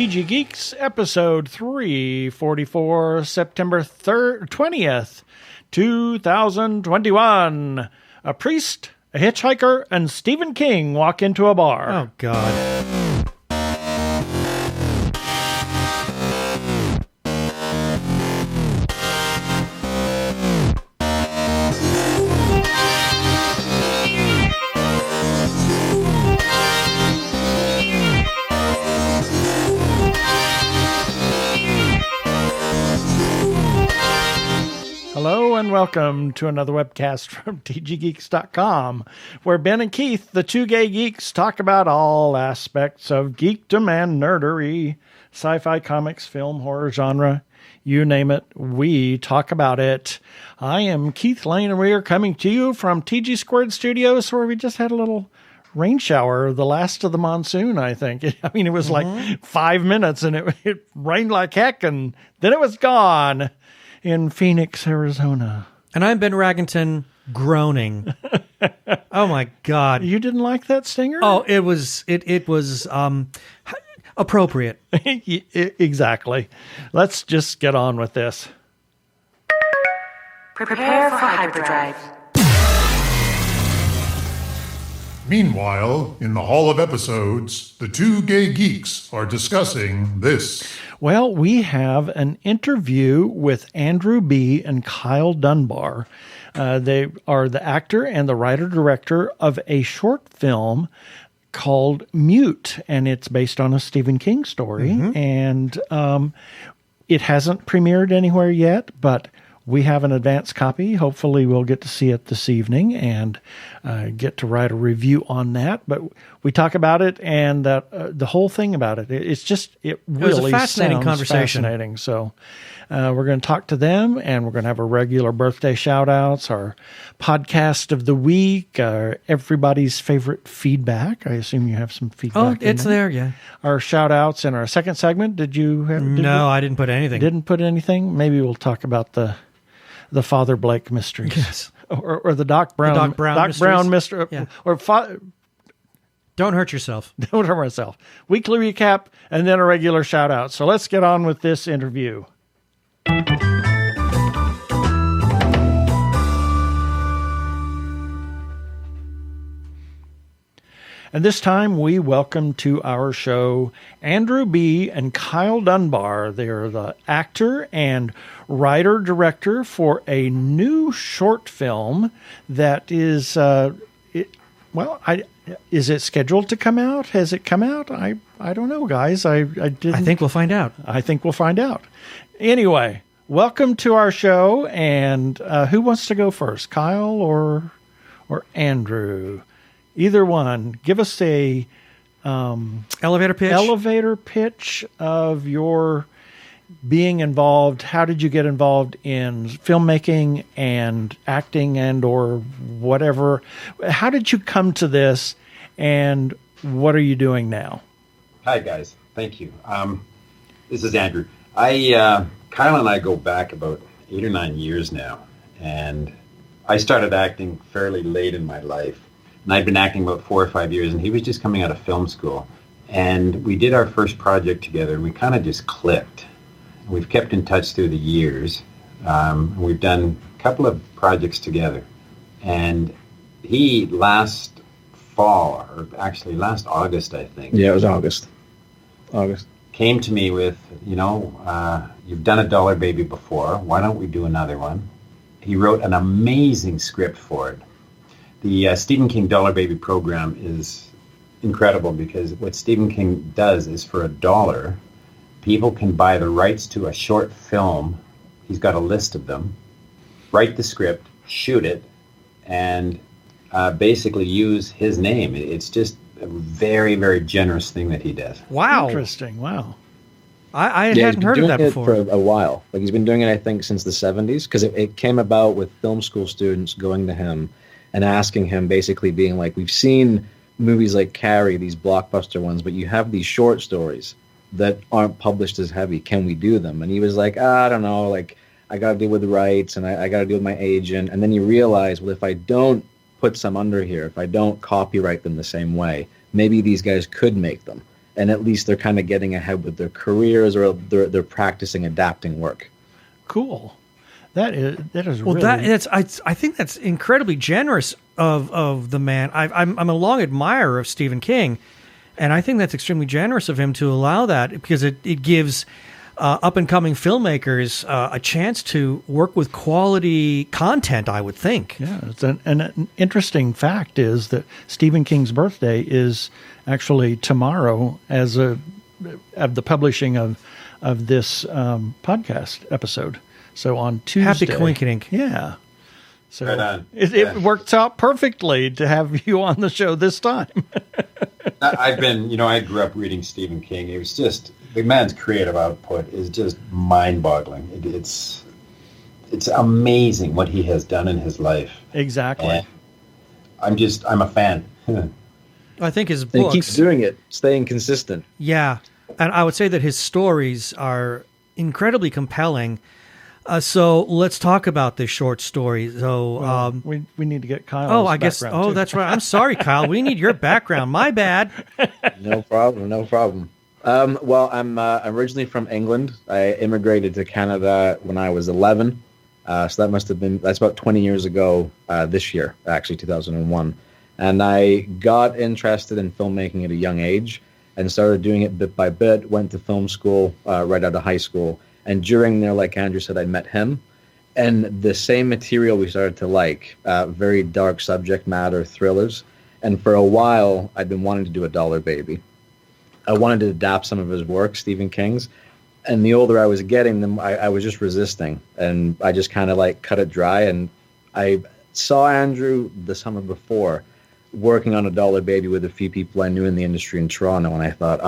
TG Geeks, episode 344, September 20th, 2021. A priest, a hitchhiker, and Stephen King walk into a bar. Oh, God. Hello and welcome to another webcast from tggeeks.com, where Ben and Keith, the Two Gay Geeks, talk about all aspects of geekdom and nerdery, sci-fi, comics, film, horror, genre, you name it, we talk about it. I am Keith Lane, and we are coming to you from TG Squared Studios, where we just had a little rain shower, the last of the monsoon, I think. I mean, it was like 5 minutes, and it rained like heck, and then it was gone. In Phoenix, Arizona. And I'm Ben Raggington, groaning. Oh my God! You didn't like that stinger? Oh, it was appropriate. Exactly. Let's just get on with this. Prepare for hyperdrive. Meanwhile, in the Hall of Episodes, the Two Gay Geeks are discussing this. Well, we have an interview with Andrew B. and Kyle Dunbar. They are the actor and the writer-director of a short film called Mute, and it's based on a Stephen King story. And it hasn't premiered anywhere yet, but we have an advance copy. Hopefully we'll get to see it this evening and get to write a review on that. But we talk about it and the whole thing about it. It really was a fascinating sounds conversation. Fascinating. So we're going to talk to them, and we're going to have our regular birthday shout-outs, our podcast of the week, everybody's favorite feedback. I assume you have some feedback. Oh, it's there, yeah. Our shout-outs in our second segment. Did you have... No, I didn't put anything. Didn't put anything? Maybe we'll talk about the Father Blake mysteries. Yes. Or the Doc Brown. The Doc Brown mystery. Yeah. Or Don't hurt yourself. Don't hurt myself. Weekly recap, and then a regular shout-out. So let's get on with this interview. And this time we welcome to our show Andrew B. and Kyle Dunbar. They are the actor and writer-director for a new short film that is, is it scheduled to come out? Has it come out? I don't know, guys. I think we'll find out. I think we'll find out. Anyway, welcome to our show. And who wants to go first, Kyle or Andrew? Either one. Give us a elevator pitch of your being involved. How did you get involved in filmmaking and acting and or whatever? How did you come to this, and what are you doing now? Hi, guys. Thank you. This is Andrew. Kyle and I go back about 8 or 9 years now, and I started acting fairly late in my life. And I'd been acting about 4 or 5 years, and he was just coming out of film school. And we did our first project together, and we kind of just clicked. We've kept in touch through the years. We've done a couple of projects together. And he last fall, or actually last August, I think. Yeah, it was August. Came to me with, you've done a Dollar Baby before. Why don't we do another one? He wrote an amazing script for it. The Stephen King Dollar Baby program is incredible because what Stephen King does is for $1, people can buy the rights to a short film. He's got a list of them, write the script, shoot it, and basically use his name. It's just a very, very generous thing that he does. Wow. Interesting. Wow. I hadn't heard of that before. For a while. Like, he's been doing it, I think, since the 70s, because it came about with film school students going to him and asking him, basically being like, we've seen movies like Carrie, these blockbuster ones, but you have these short stories that aren't published as heavy. Can we do them? And he was like, I don't know, like, I got to deal with the rights, and I got to deal with my agent. And then you realize, well, if I don't put some under here, if I don't copyright them the same way, maybe these guys could make them. and at least they're kind of getting ahead with their careers, or they're practicing adapting work. Cool. That is Well, really... I think that's incredibly generous of the man. I'm a long admirer of Stephen King, and I think that's extremely generous of him to allow that, because it gives up and coming filmmakers a chance to work with quality content, I would think. Yeah, it's an interesting fact is that Stephen King's birthday is actually tomorrow, of the publishing of this podcast episode. So on Tuesday. Happy coinkydink. Yeah. So Right on. It works out perfectly to have you on the show this time. I grew up reading Stephen King. It was just, the man's creative output is just mind-boggling. It's amazing what he has done in his life. Exactly. And I'm a fan. I think his And he books... keeps doing it, staying consistent. Yeah, and I would say that his stories are incredibly compelling. So let's talk about this short story. So we need to get Kyle. Oh, I guess. Oh, too. that's right. I'm sorry, Kyle. We need your background. My bad. No problem. Well, I'm originally from England. I immigrated to Canada when I was 11. So that's about 20 years ago this year, actually, 2001. And I got interested in filmmaking at a young age and started doing it bit by bit, went to film school right out of high school. And during there, like Andrew said, I met him. And the same material we started to like, very dark subject matter thrillers. And for a while, I'd been wanting to do a Dollar Baby. I wanted to adapt some of his work, Stephen King's. And the older I was getting, I was just resisting. And I just kind of like cut it dry. And I saw Andrew the summer before working on a Dollar Baby with a few people I knew in the industry in Toronto. And I thought,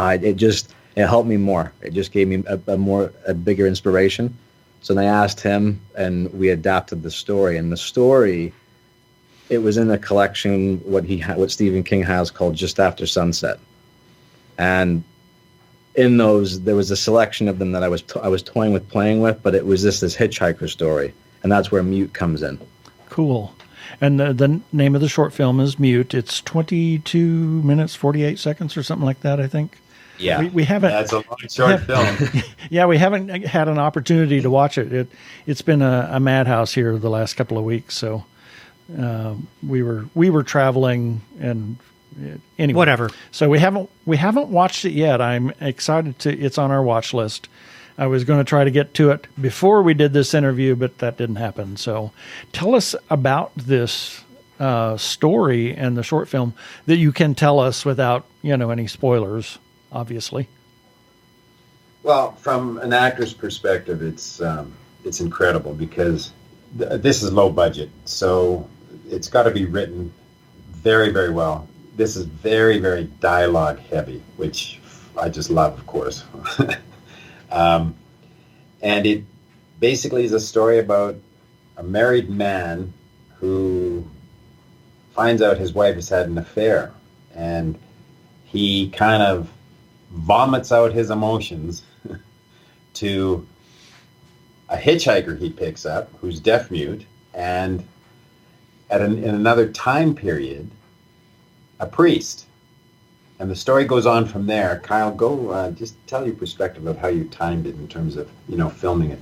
it helped me more. It just gave me a bigger inspiration. So then I asked him, and we adapted the story. And the story, it was in a collection what Stephen King has called Just After Sunset. And in those, there was a selection of them that I was playing with, but it was this hitchhiker story, and that's where Mute comes in. Cool. And the name of the short film is Mute. It's 22 minutes 48 seconds or something like that, I think. Yeah, we haven't. That's a long short film. Yeah, we haven't had an opportunity to watch it. It's been a madhouse here the last couple of weeks. So we were traveling and anyway. Whatever. So we haven't watched it yet. I'm excited to. It's on our watch list. I was going to try to get to it before we did this interview, but that didn't happen. So tell us about this story and the short film that you can tell us without any spoilers. Obviously. Well, from an actor's perspective, it's incredible because this is low budget, so it's got to be written very, very well. This is very, very dialogue heavy, which I just love, of course. And it basically is a story about a married man who finds out his wife has had an affair, and he kind of vomits out his emotions to a hitchhiker he picks up who's deaf mute, and in another time period, a priest. And the story goes on from there. Kyle, go just tell your perspective of how you timed it in terms of filming it.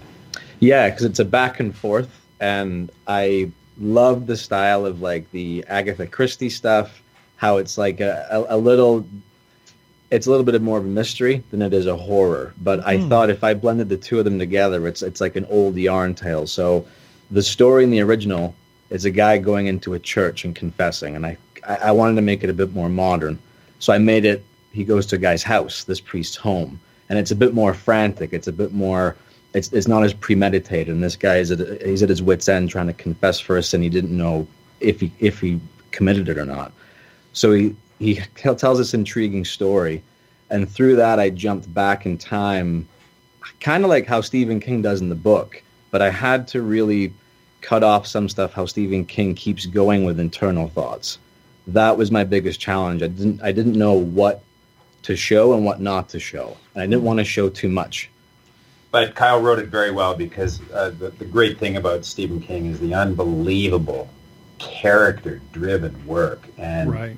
Yeah, because it's a back and forth, and I love the style of like the Agatha Christie stuff. How it's like a little. It's a little bit more of a mystery than it is a horror. But I thought if I blended the two of them together, it's like an old yarn tale. So the story in the original is a guy going into a church and confessing, and I wanted to make it a bit more modern. So I made it, he goes to a guy's house, this priest's home, and it's a bit more frantic. It's a bit more, it's not as premeditated. And this guy he's at his wit's end trying to confess for a sin he didn't know if he committed it or not. So he tells this intriguing story, and through that I jumped back in time, kind of like how Stephen King does in the book, but I had to really cut off some stuff how Stephen King keeps going with internal thoughts. That was my biggest challenge. I didn't know what to show and what not to show, and I didn't want to show too much. But Kyle wrote it very well because the great thing about Stephen King is the unbelievable character-driven work and Right.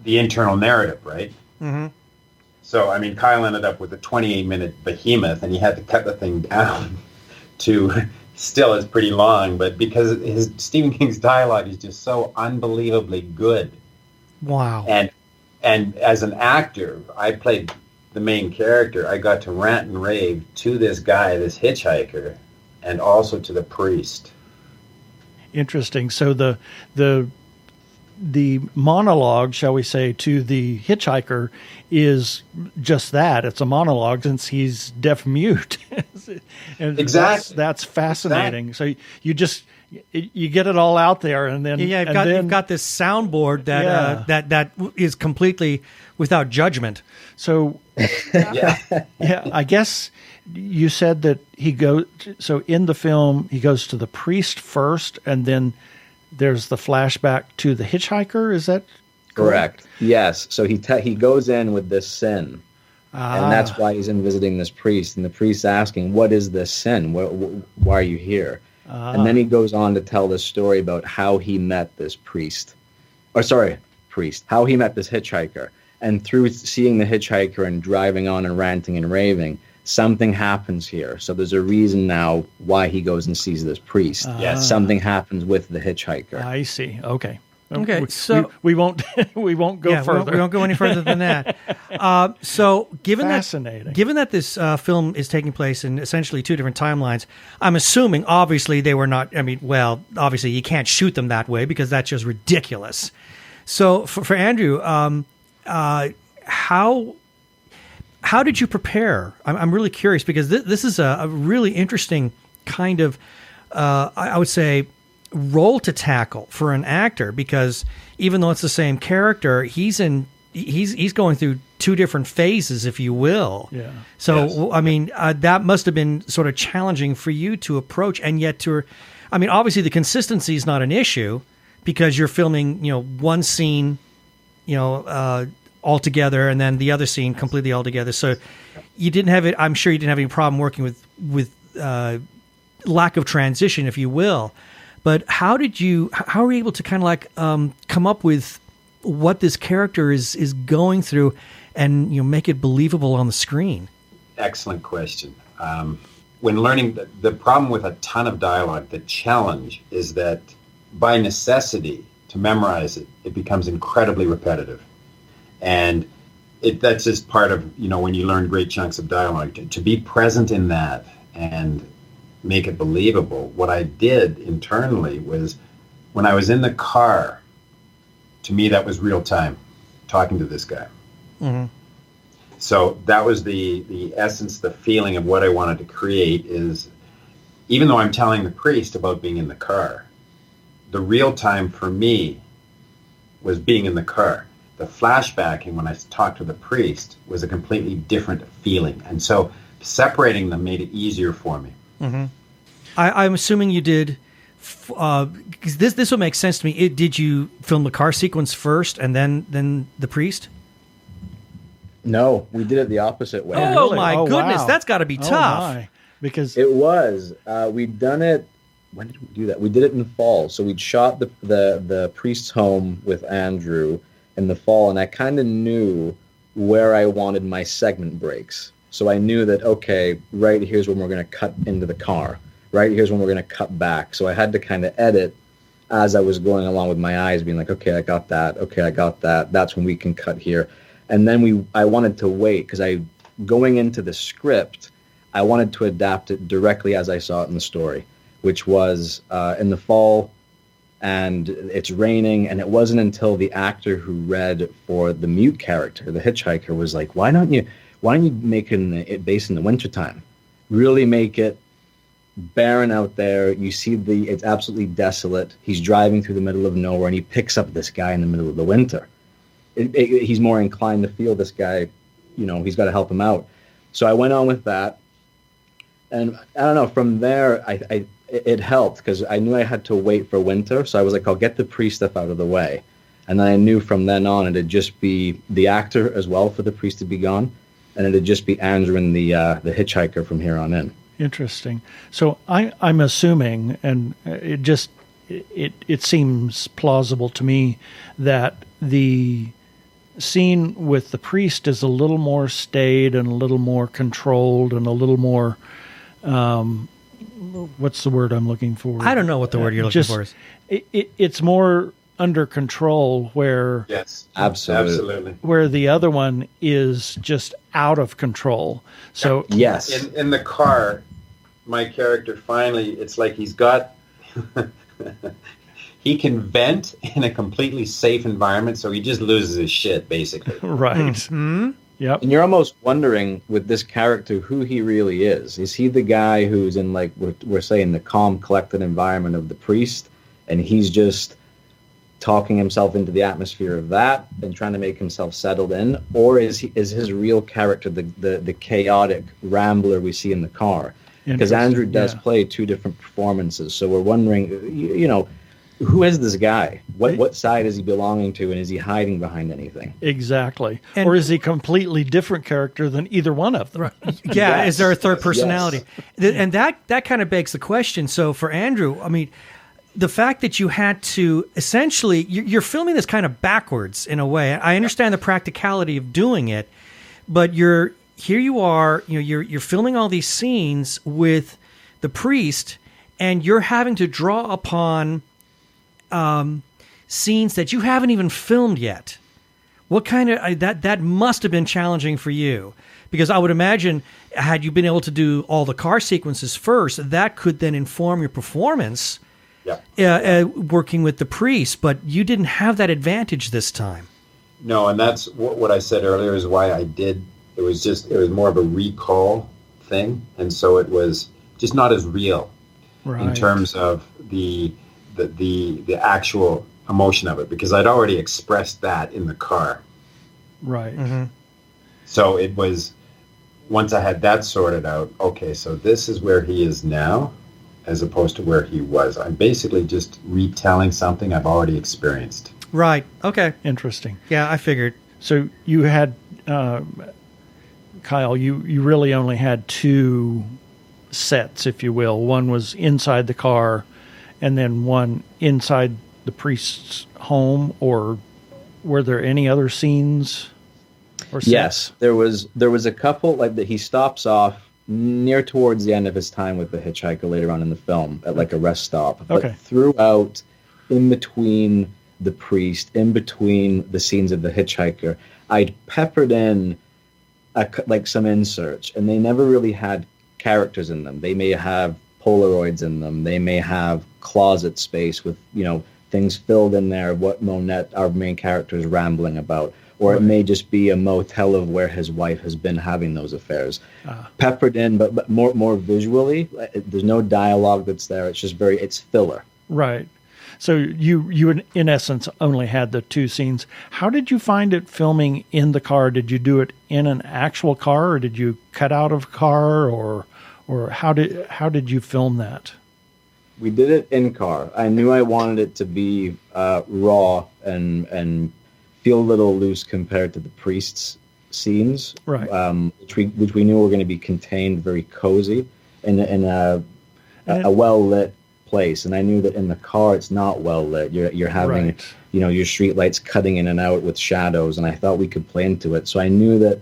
the internal narrative, right? Mm-hmm. So, I mean, Kyle ended up with a 28-minute behemoth, and he had to cut the thing down to, still it's pretty long, but because Stephen King's dialogue is just so unbelievably good. Wow. And as an actor, I played the main character. I got to rant and rave to this guy, this hitchhiker, and also to the priest. Interesting. So the monologue, shall we say, to the hitchhiker is just that. It's a monologue since he's deaf mute. And exactly. That's fascinating. Exactly. So you get it all out there, and then you've got this soundboard that is completely without judgment. So I guess you said that so in the film he goes to the priest first, and then there's the flashback to the hitchhiker. Is that correct? Yes. So he goes in with this sin, and that's why he's in visiting this priest. And the priest's asking, "What is this sin? Why are you here?" And then he goes on to tell this story about how he met this how he met this hitchhiker. And through seeing the hitchhiker and driving on and ranting and raving, something happens here. So there's a reason now why he goes and sees this priest. Yes, something happens with the hitchhiker. I see. Okay. So we won't go further. We won't go any further than that. So given that this film is taking place in essentially two different timelines, I'm assuming obviously they were not. I mean, well, obviously you can't shoot them that way because that's just ridiculous. So for Andrew, how did you prepare? I'm really curious because this is a really interesting kind of I would say role to tackle for an actor, because even though it's the same character, he's going through two different phases, if you will. Yeah. So Yes. I mean, that must have been sort of challenging for you to approach, and yet I mean, obviously the consistency is not an issue because you're filming, one scene, all together, and then the other scene completely all together. So you didn't have it. I'm sure you didn't have any problem working with lack of transition, if you will. But how were you able to kind of like come up with what this character is going through and make it believable on the screen? Excellent question. When learning, the problem with a ton of dialogue, the challenge is that by necessity, to memorize it, it becomes incredibly repetitive. And that's just part of, when you learn great chunks of dialogue, to be present in that and make it believable. What I did internally was, when I was in the car, to me that was real time, talking to this guy. Mm-hmm. So that was the essence, the feeling of what I wanted to create is, even though I'm telling the priest about being in the car, the real time for me was being in the car. The flashbacking when I talked to the priest was a completely different feeling. And so separating them made it easier for me. Mm-hmm. I'm assuming you did, because this would make sense to me. Did you film the car sequence first and then the priest? No, we did it the opposite way. Oh, really? My goodness, wow. That's got to be tough. My. Because it was. We'd done it. When did we do that? We did it in the fall. So we'd shot the priest's home with Andrew in the fall, and I kind of knew where I wanted my segment breaks. So I knew that, okay, right here's when we're going to cut into the car. Right here's when we're going to cut back. So I had to kind of edit as I was going along with my eyes, being like, okay, I got that. Okay, I got that. That's when we can cut here. And then I wanted to wait because going into the script, I wanted to adapt it directly as I saw it in the story, which was in the fall, and it's raining, and it wasn't until the actor who read for the mute character, the hitchhiker, was like, why don't you make it based in the wintertime? Really make it barren out there. You see it's absolutely desolate. He's driving through the middle of nowhere, and he picks up this guy in the middle of the winter. He's more inclined to feel this guy, he's got to help him out. So I went on with that. And I don't know, from there, it helped because I knew I had to wait for winter. So I was like, I'll get the priest stuff out of the way. And then I knew from then on it'd just be the actor as well for the priest to be gone. And it'd just be Andrew and the hitchhiker from here on in. Interesting. So I'm assuming, and it seems plausible to me, that the scene with the priest is a little more staid and a little more controlled and a little more, what's the word I'm looking for? I don't know what the word you're looking for is. It's more under control, where Yes, Absolutely. where the other one is just out of control. So Yes. in the car, my character finally, it's like he's got, he can vent in a completely safe environment, so he just loses his shit, basically. right. Mm-hmm. Yep. And you're almost wondering with this character who he really is. Is he the guy who's in, like, we're saying, the calm, collected environment of the priest, and he's just talking himself into the atmosphere of that and trying to make himself settled in? Or is his real character the chaotic rambler we see in the car? Because Andrew does play two different performances, so we're wondering, who is this guy? What side is he belonging to, and is he hiding behind anything? Exactly. And- or is he a completely different character than either one of them? Yeah, Yes. is there a third personality? Yes. And that kind of begs the question. So for Andrew, I mean, the fact that you had to essentially, you're filming this kind of backwards in a way. I understand the practicality of doing it, but you're filming all these scenes with the priest, and you're having to draw upon scenes that you haven't even filmed yet. What kind of that must have been challenging for you, because I would imagine had you been able to do all the car sequences first, that could then inform your performance. Yeah. Working with the priest, but you didn't have that advantage this time. No, and that's what I said earlier is why I did. It was more of a recall thing, and so it was just not as real in terms of the actual emotion of it, because I'd already expressed that in the car. Right. Mm-hmm. So it was, once I had that sorted out, okay, so this is where he is now, as opposed to where he was. I'm basically just retelling something I've already experienced. Right. Okay. Interesting. Yeah, I figured. So you had, Kyle, you really only had two sets, if you will. One was inside the car, and then one inside the priest's home. Or were there any other scenes or sets? Yes, there was a couple, like, that he stops off near towards the end of his time with the hitchhiker later on in the film at, like, a rest stop. But Okay. throughout, in between the priest, in between the scenes of the hitchhiker, I'd peppered in some inserts, and they never really had characters in them. They may have Polaroids in them. They may have closet space with, things filled in there, what Monette, our main character, is rambling about. Or it may just be a motel of where his wife has been having those affairs. Peppered in, but more visually. There's no dialogue that's there. It's just it's filler. Right. So you in essence only had the two scenes. How did you find it filming in the car? Did you do it in an actual car, or did you cut out of a car, or how did you film that? We did it in car. I knew I wanted it to be raw and feel a little loose compared to the priest's scenes, right? Which we knew were going to be contained very cozy in a well lit place. And I knew that in the car it's not well lit. You're having your street lights cutting in and out with shadows, and I thought we could play into it. So I knew that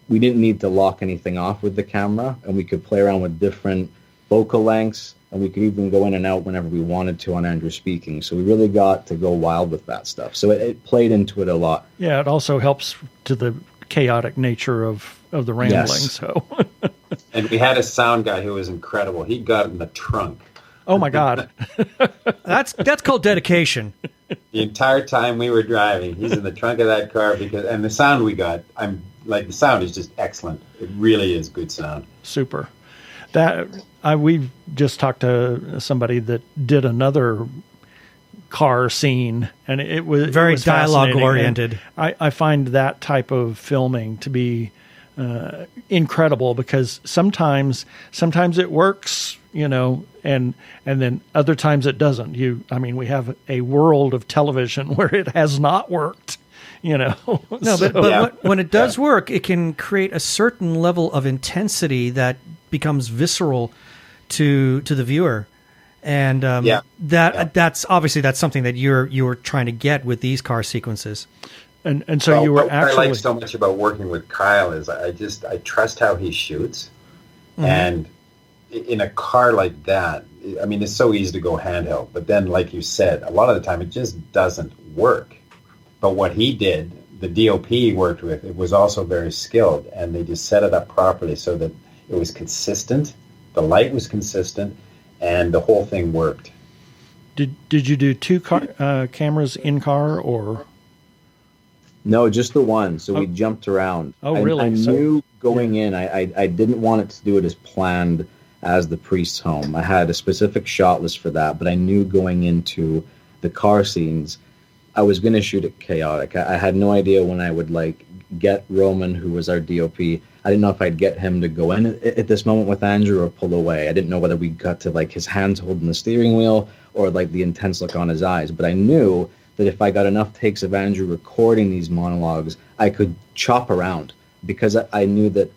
we didn't need to lock anything off with the camera, and we could play around with different focal lengths, and we could even go in and out whenever we wanted to on Andrew speaking. So we really got to go wild with that stuff. So it played into it a lot. Yeah, it also helps to the chaotic nature of the rambling. Yes. So, And we had a sound guy who was incredible. He got in the trunk oh my God, That's called dedication. the entire time we were driving. He's in the trunk of that car and the sound we got, the sound is just excellent. It really is good sound. super. We've just talked to somebody that did another car scene, and it was Very dialogue fascinating. oriented. And I find that type of filming to be incredible, because sometimes it works, and then other times it doesn't. We have a world of television where it has not worked. No, but when it does work, it can create a certain level of intensity that becomes visceral to the viewer, and that's obviously that's something that you're trying to get with these car sequences. And so you were what actually... I like so much about working with Kyle is I trust how he shoots. And in a car like that, I mean, it's so easy to go handheld, but then like you said, a lot of the time it just doesn't work. But what he did, the DOP he worked with, it was also very skilled, and they just set it up properly so that it was consistent, the light was consistent, and the whole thing worked. Did you do two cameras in car, or? No, just the one. So we jumped around. Oh, really? I knew going in, I didn't want it to do it as planned as the priest's home. I had a specific shot list for that, but I knew going into the car scenes, I was going to shoot it chaotic. I had no idea when I would get Roman, who was our DOP. I didn't know if I'd get him to go in at this moment with Andrew or pull away. I didn't know whether we got to his hands holding the steering wheel or the intense look on his eyes. But I knew that if I got enough takes of Andrew recording these monologues, I could chop around, because I knew that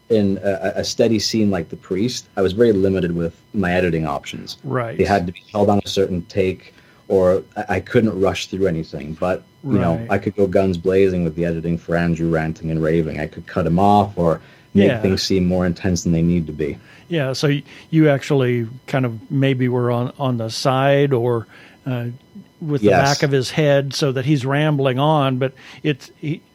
in a steady scene like The Priest, I was very limited with my editing options. Right. They had to be held on a certain take, or I couldn't rush through anything. But, you know, I could go guns blazing with the editing for Andrew ranting and raving. I could cut him off or make things seem more intense than they need to be. Yeah, so you actually kind of maybe were on the side or with the back of his head so that he's rambling on, but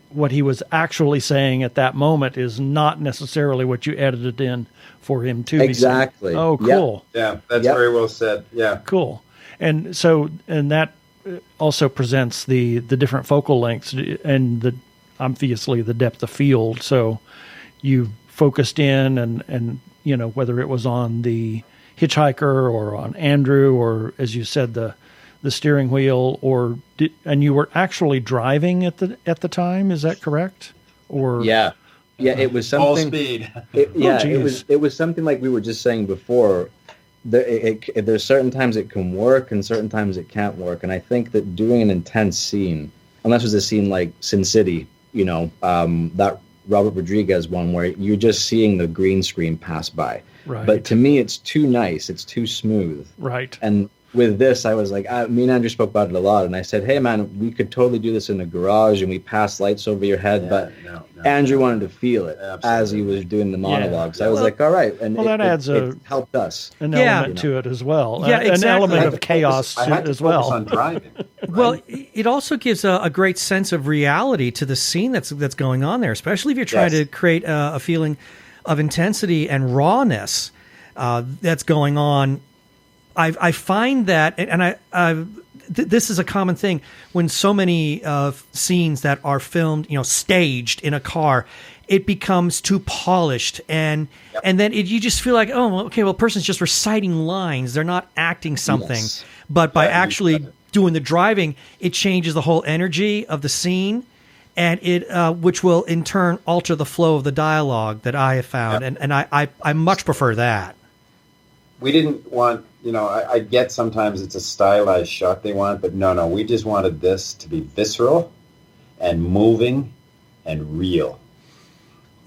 what he was actually saying at that moment is not necessarily what you edited in for him to be saying. Oh, cool. Yeah, that's very well said. Yeah. Cool. And so, and that also presents the different focal lengths and obviously the depth of field. So you focused in and you know, whether it was on the hitchhiker or on Andrew or, as you said, the steering wheel, and you were actually driving at the time. Is that correct? Or it was something. Full speed. It was something like we were just saying before. There's certain times it can work and certain times it can't work, and I think that doing an intense scene, unless it was a scene like Sin City, you know, that Robert Rodriguez one where you're just seeing the green screen pass by. Right. But to me, it's too nice. It's too smooth. Right. And with this, I was like, me and Andrew spoke about it a lot, and I said, hey, man, we could totally do this in the garage, and we pass lights over your head, but Andrew wanted to feel it as he was doing the monologues. I was like, all right. And that adds it helped us. An element to it as well. Yeah, exactly. An element of chaos as well. On driving, right? Well, it also gives a great sense of reality to the scene that's going on there, especially if you're trying to create a feeling of intensity and rawness that's going on. I find that, and this is a common thing when so many scenes that are filmed, you know, staged in a car, it becomes too polished, and then you just feel like, oh, okay, well, the person's just reciting lines; they're not acting something. Yes. But by actually doing the driving, it changes the whole energy of the scene, and which will in turn alter the flow of the dialogue that I have found, and I much prefer that. We didn't want, you know, I get sometimes it's a stylized shot they want, but no, we just wanted this to be visceral and moving and real.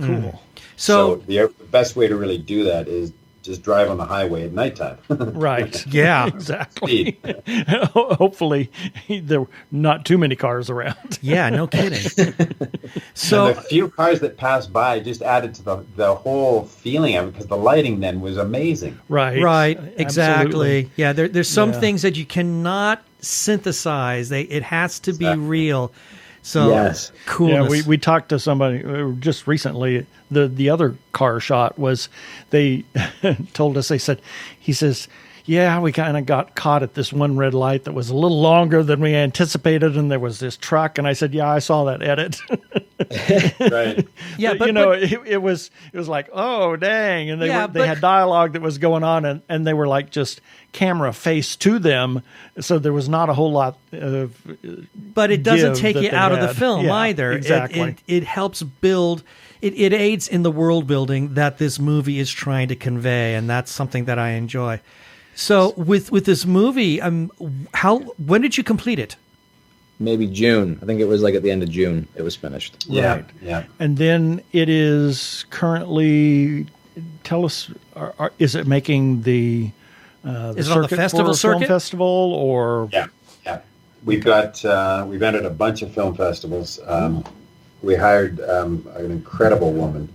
Cool. So the best way to really do that is just drive on the highway at nighttime. Right. Yeah. Exactly. Hopefully there were not too many cars around. Yeah, no kidding. So and the few cars that passed by just added to the whole feeling of it, because the lighting then was amazing. Right. Exactly. Absolutely. Yeah, there's some things that you cannot synthesize. It has to be real. So coolness. Yeah, we talked to somebody just recently. The other car shot was, they told us, he says, yeah, we kind of got caught at this one red light that was a little longer than we anticipated, and there was this truck, and I said, yeah, I saw that edit. Right. Yeah, but you know, it was like, oh dang, and they had dialogue that was going on, and they were like just camera face to them, so there was not a whole lot of. But it doesn't take you out of the film either. Exactly. It helps build. It aids in the world building that this movie is trying to convey, and that's something that I enjoy. So with this movie, when did you complete it? Maybe June. I think it was like at the end of June it was finished. Yeah, Right. yeah. And then it is currently. Tell us, is it making the? Is it on the festival for circuit? Film festival or? Yeah. we've entered a bunch of film festivals. We hired an incredible woman.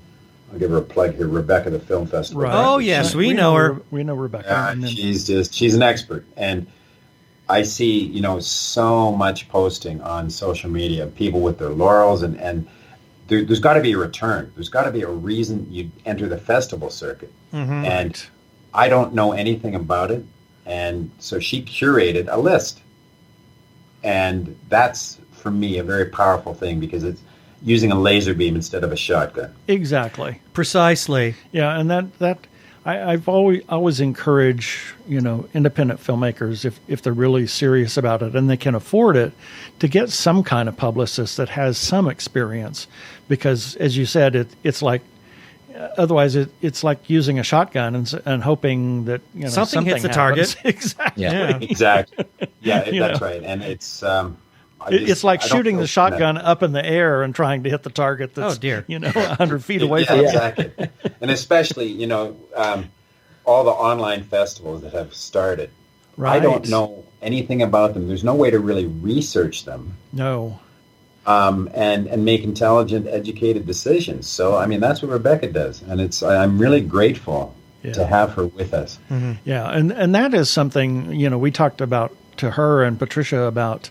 I'll give her a plug here, Rebecca, the film festival. Right. Oh, yes, we know her. We know Rebecca. She's an expert. And I see, so much posting on social media, people with their laurels, and there's got to be a return. There's got to be a reason you enter the festival circuit. Mm-hmm. And I don't know anything about it. And so she curated a list. And that's, for me, a very powerful thing because it's using a laser beam instead of a shotgun. Exactly. Precisely. Yeah, and that I've always encourage, independent filmmakers, if they're really serious about it and they can afford it, to get some kind of publicist that has some experience. Because, as you said, it's like, otherwise it's like using a shotgun and hoping that something hits the happens. target. Exactly. Yeah. Exactly. Yeah, that's right. And it's it's like shooting the shotgun up in the air and trying to hit the target that's 100 feet away from you. Exactly. And especially, all the online festivals that have started. Right. I don't know anything about them. There's no way to really research them. No. And make intelligent, educated decisions. So, I mean, that's what Rebecca does. And I'm really grateful to have her with us. Mm-hmm. Yeah. And that is something, we talked about to her and Patricia about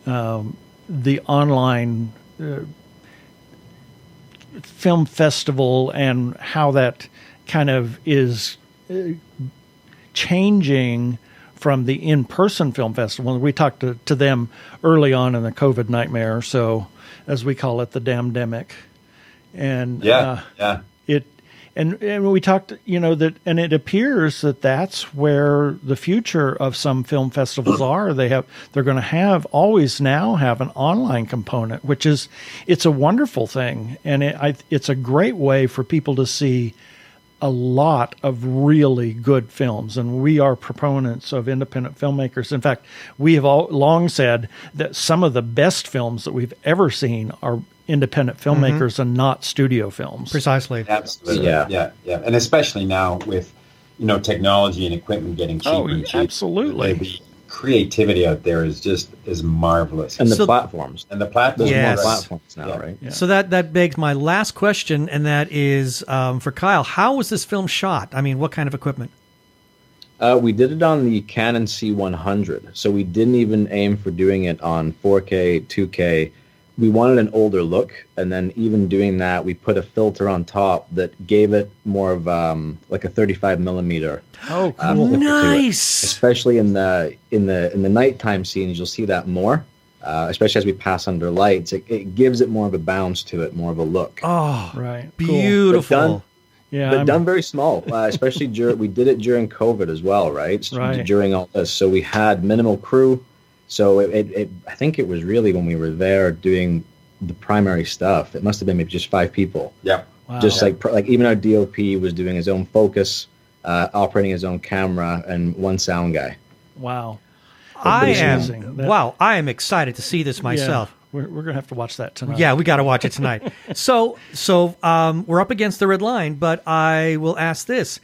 the online film festival and how that kind of is changing from the in-person film festival. We talked to them early on in the COVID nightmare, so as we call it, the damdemic. And And we talked, that, and it appears that that's where the future of some film festivals are. They're going to always now have an online component, it's a wonderful thing. And it's a great way for people to see a lot of really good films. And we are proponents of independent filmmakers. In fact, we have long said that some of the best films that we've ever seen are independent filmmakers and not studio films. Precisely. Absolutely. Yeah. And especially now with, technology and equipment getting cheaper and cheaper. Absolutely. The creativity out there is marvelous. And the platforms. And the platforms. Yes. More platforms now, right? Yeah. So that begs my last question, and that is for Kyle. How was this film shot? I mean, what kind of equipment? We did it on the Canon C100, so we didn't even aim for doing it on 4K, 2K. We wanted an older look, and then even doing that, we put a filter on top that gave it more of like a 35 millimeter. Oh, cool! Nice. Especially in the nighttime scenes, you'll see that more. Especially as we pass under lights, it gives it more of a bounce to it, more of a look. Oh, right, beautiful. But done very small, especially we did it during COVID as well, right? During all this, so we had minimal crew. So I think it was really when we were there doing the primary stuff. It must have been maybe just 5 people. Yeah. Wow. Just like even our DOP was doing his own focus, operating his own camera, and one sound guy. Wow. I am excited to see this myself. Yeah, we're gonna have to watch that tonight. Yeah, we got to watch it tonight. So we're up against the red line, but I will ask this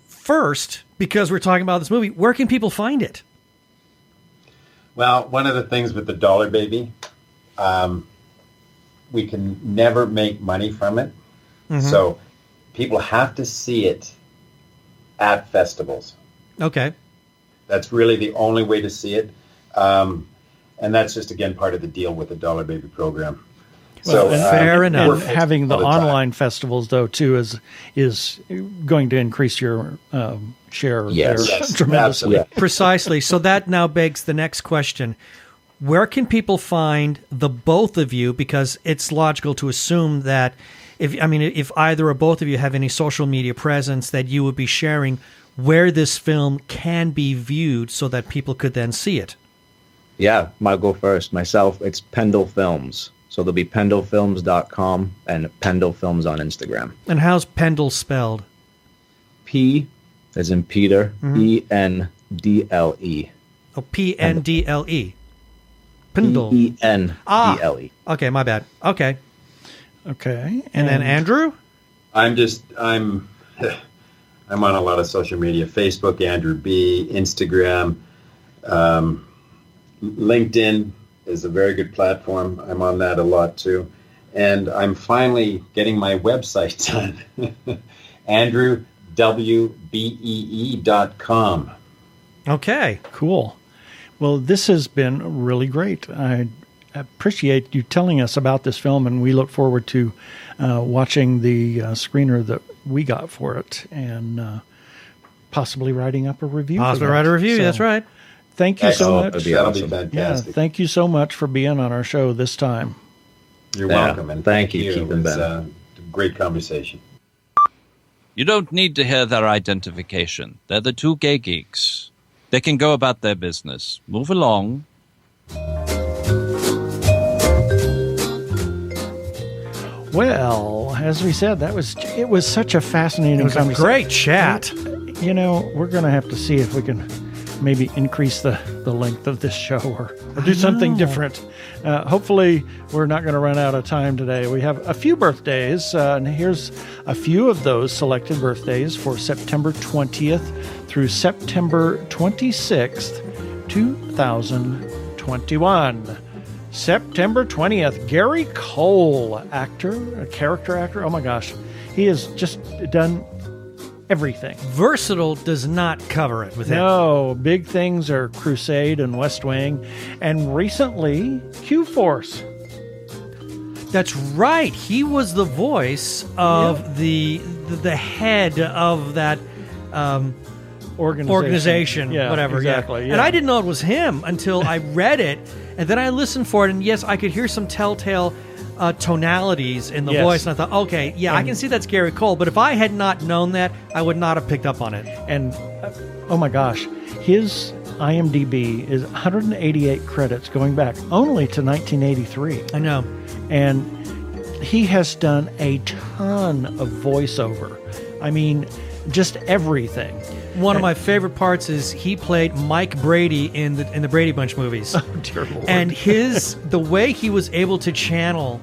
first, because we're talking about this movie. Where can people find it? Well, one of the things with the Dollar Baby, we can never make money from it. Mm-hmm. So people have to see it at festivals. Okay. That's really the only way to see it. And that's just, again, part of the deal with the Dollar Baby program. Well, fair enough. And having the online festivals, though, too, is going to increase your share there tremendously. Absolutely. Precisely. So that now begs the next question. Where can people find the both of you? Because it's logical to assume that if either or both of you have any social media presence, that you would be sharing where this film can be viewed so that people could then see it. Yeah, I'll go first. Myself, it's Pendle Films. So there'll be pendlefilms.com and Pendle Films on Instagram. And how's Pendle spelled? P as in Peter, E-N-D-L-E. Oh, P-N-D-L-E. Pendle. E-N-D-L-E. Okay, my bad. Okay. Okay. And then Andrew? I'm on a lot of social media. Facebook, Andrew B, Instagram, LinkedIn is a very good platform. I'm on that a lot too. And I'm finally getting my website done. AndrewWBEE.com. Okay. Cool. Well, this has been really great. I appreciate you telling us about this film, and we look forward to watching the screener that we got for it and possibly writing up a review. Possibly write a review, that's right. Thank you so much. That'd be That'll be awesome. fantastic. Yeah, thank you so much for being on our show this time. You're Yeah, welcome. And thank you, Keith It and was Ben. a great conversation. You don't need to hear their identification. They're the Two Gay Geeks. They can go about their business. Move along. Well, as we said, it was such a fascinating It was a conversation. great chat. You know, we're going to have to see if we can maybe increase the length of this show or do something different. Hopefully, we're not going to run out of time today. We have a few birthdays, and here's a few of those selected birthdays for September 20th through September 26th, 2021. September 20th, Gary Cole, actor, a character actor. Oh my gosh, he has just done everything. Versatile does not cover it with him. No, big things are Crusade and West Wing, and recently Q-Force. That's right. He was the voice of the head of that organization, Yeah, whatever. exactly. Yeah. Yeah. And I didn't know it was him until I read it, and then I listened for it, and yes, I could hear some telltale tonalities in the Yes. voice, and I thought, okay, yeah, I can see that's Gary Cole, but if I had not known that, I would not have picked up on it. And oh my gosh, his IMDb is 188 credits going back only to 1983. I know. And he has done a ton of voiceover. I mean, just everything. One of my favorite parts is he played Mike Brady in the Brady Bunch movies. Oh, dear Lord. And the way he was able to channel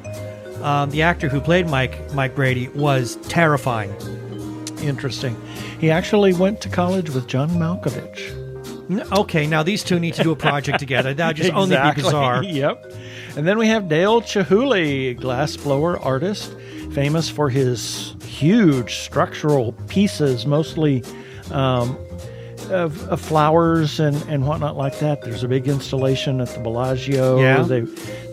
the actor who played Mike Brady was terrifying. Interesting. He actually went to college with John Malkovich. Okay, now these two need to do a project together. That would just only be Exactly. bizarre. Yep. And then we have Dale Chihuly, glassblower artist, famous for his huge structural pieces, mostly of flowers and whatnot like that. There's a big installation at the Bellagio. Yeah.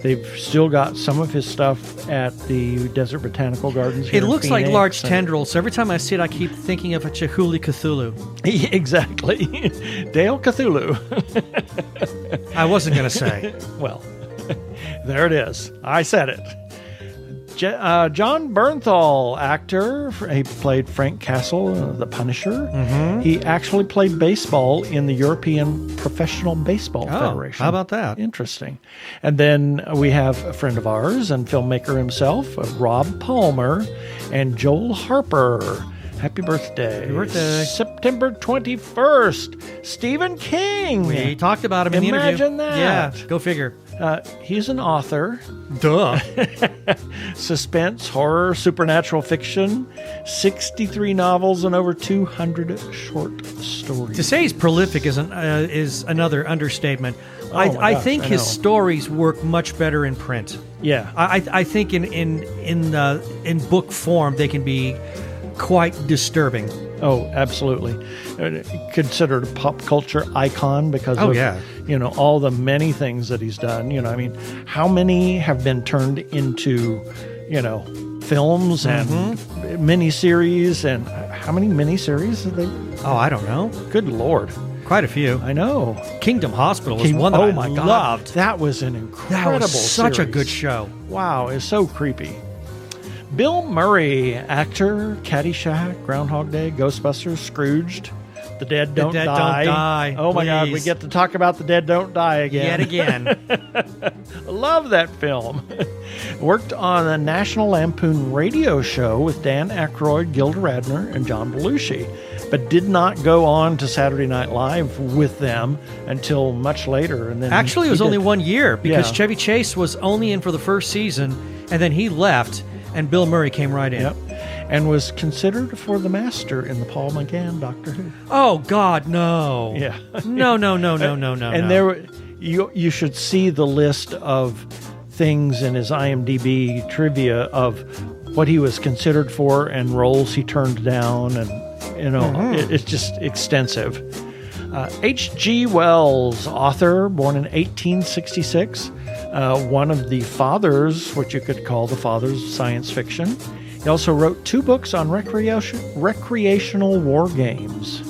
They've still got some of his stuff at the Desert Botanical Gardens here It in looks like Phoenix. large And- tendrils. So every time I see it, I keep thinking of a Chihuly Cthulhu. Exactly. Dale Cthulhu. I wasn't going to say. Well, there it is. I said it. John Bernthal, actor. He played Frank Castle, the Punisher. Mm-hmm. He actually played baseball in the European Professional Baseball Federation. How about that? Interesting. And then we have a friend of ours and filmmaker himself, Rob Palmer, and Joel Harper. Happy birthday. Happy birthday. September 21st, Stephen King. We talked about him in the interview. Imagine that. Yeah, go figure. He's an author. Duh. Suspense, horror, supernatural fiction, 63 novels, and over 200 short stories. To say he's prolific is another understatement. I gosh, think I his know. stories work much better in print. Yeah. I think in book form they can be quite disturbing. Oh, absolutely. Considered a pop culture icon because of yeah. All the many things that he's done. I mean, how many have been turned into, films and miniseries, and how many miniseries have they? Oh, I don't know. Good Lord. Quite a few. I know. Kingdom Hospital was one that I loved. That was an That incredible was such a series. good show. Wow, it's so creepy. Bill Murray, actor, Caddyshack, Groundhog Day, Ghostbusters, Scrooged, The Dead Don't Dead Don't Die. Die, Oh my God, we please. get to talk about The Dead Don't Die again. Yet again. Love that film. Worked on a National Lampoon radio show with Dan Aykroyd, Gilda Radner, and John Belushi, but did not go on to Saturday Night Live with them until much later. And then Actually, it was he only did- 1 year because Yeah. Chevy Chase was only in for the first season, and then he left, and Bill Murray came right in. Yep. And was considered for the master in the Paul McGann Doctor Who. Oh, God, no. Yeah. No. And no. there, you should see the list of things in his IMDb trivia of what he was considered for and roles he turned down, and it's just extensive. H.G. Wells, author, born in 1866, one of the fathers, what you could call the fathers of science fiction. He also wrote 2 books on recreational war games.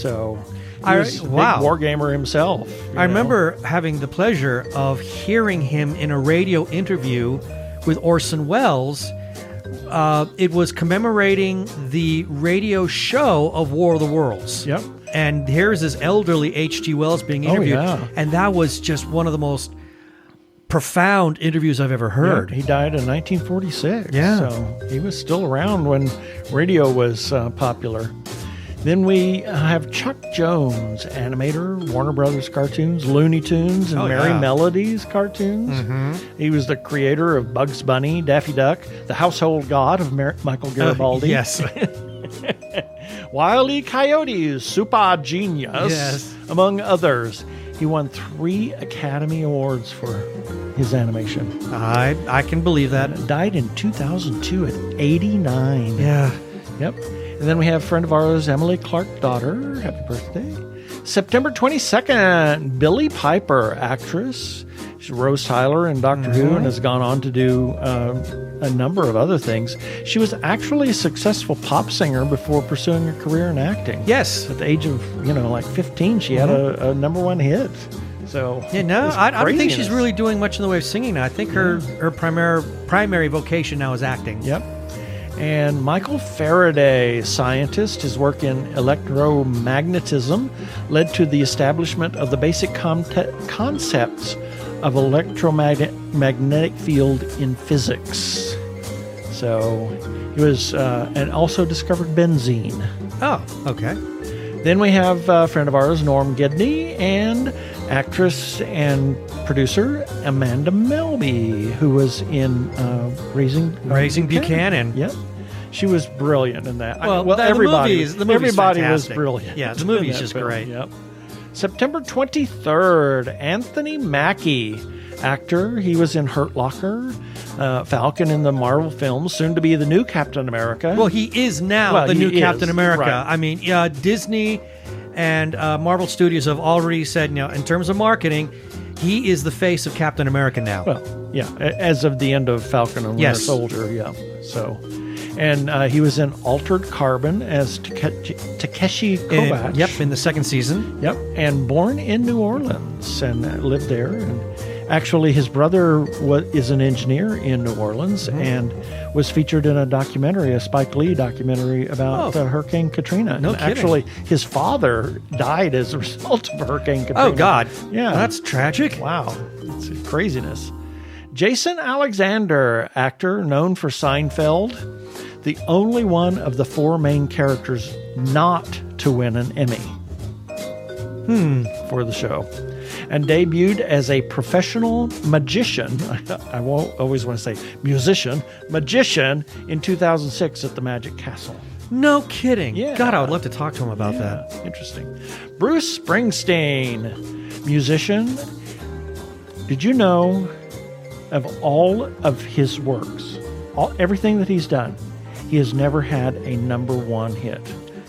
So he was a big war gamer himself. I remember having the pleasure of hearing him in a radio interview with Orson Welles. It was commemorating the radio show of War of the Worlds. Yep. And here's this elderly H.G. Wells being interviewed. Oh, yeah. And that was just one of the most profound interviews I've ever heard. Yeah, he died in 1946. Yeah. So he was still around when radio was popular. Then we have Chuck Jones, animator, Warner Brothers cartoons, Looney Tunes, and Merry Melodies cartoons. Mm-hmm. He was the creator of Bugs Bunny, Daffy Duck, the household god of Michael Garibaldi. Yes. Wile E. Coyote's Super Genius, among others. He won 3 Academy Awards for his animation. I can believe that. Died in 2002 at 89. Yeah. Yep. And then we have a friend of ours, Emily Clark Daughter. Happy birthday. September 22nd, Billie Piper, actress. She's Rose Tyler in Doctor Who and has gone on to do a number of other things. She was actually a successful pop singer before pursuing a career in acting. Yes. At the age of, 15, she had a number 1 hit. So I don't think she's really doing much in the way of singing now. I think her primary vocation now is acting. Yep. And Michael Faraday, scientist, his work in electromagnetism led to the establishment of the basic concepts of electromagnetic field in physics. So he was, and also discovered benzene. Oh, okay. Then we have a friend of ours, Norm Gedney, and actress and producer Amanda Melby, who was in Raising Buchanan. Yep. She was brilliant in that. Everybody was fantastic. brilliant. Yeah, the movie's just film. great. Yep. September 23rd, Anthony Mackie, actor. He was in Hurt Locker, Falcon in the Marvel films, soon to be the new Captain America. Well, he is now the new Captain America. Right. I mean, Disney and Marvel Studios have already said, in terms of marketing, he is the face of Captain America now. Well, yeah, as of the end of Falcon and Winter Soldier, yeah. So, and he was in Altered Carbon as Takeshi Kovacs. In the 2nd season. Yep, and born in New Orleans and lived there. And actually, his brother is an engineer in New Orleans and was featured in a Spike Lee documentary about Hurricane Katrina. No kidding. Actually, his father died as a result of Hurricane Katrina. Oh, God. Yeah. That's tragic. Wow. It's craziness. Jason Alexander, actor known for Seinfeld, the only one of the 4 main characters not to win an Emmy for the show, and debuted as a professional magician. I won't always want to say magician in 2006 at the Magic Castle. No kidding. Yeah. God, I would love to talk to him about that. Interesting. Bruce Springsteen, musician. Did you know of all of his works, everything that he's done, he has never had a number 1 hit?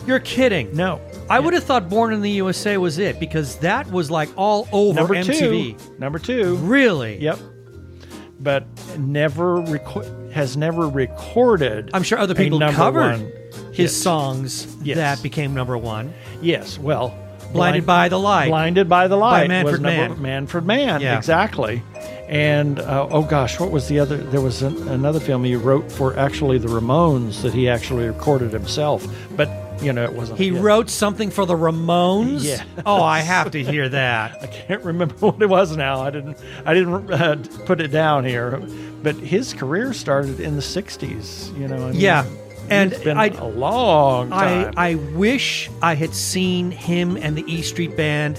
You're kidding. No. I would have thought Born in the USA was it, because that was like all over Number MTV. Number 2. Really? Yep. But has never recorded. I'm sure other people covered his hit. songs that became number 1. Yes. Well, Blinded by the Light. Blinded by the Light. By Manfred was Mann. Manfred Mann. Yeah. Exactly. And, what was the other? There was another film he wrote for actually the Ramones that he actually recorded himself. But, it wasn't. He wrote something for the Ramones? Yeah. Oh, I have to hear that. I can't remember what it was now. I didn't put it down here. But his career started in the 60s, Yeah. And it's been a long time. I wish I had seen him and the E Street Band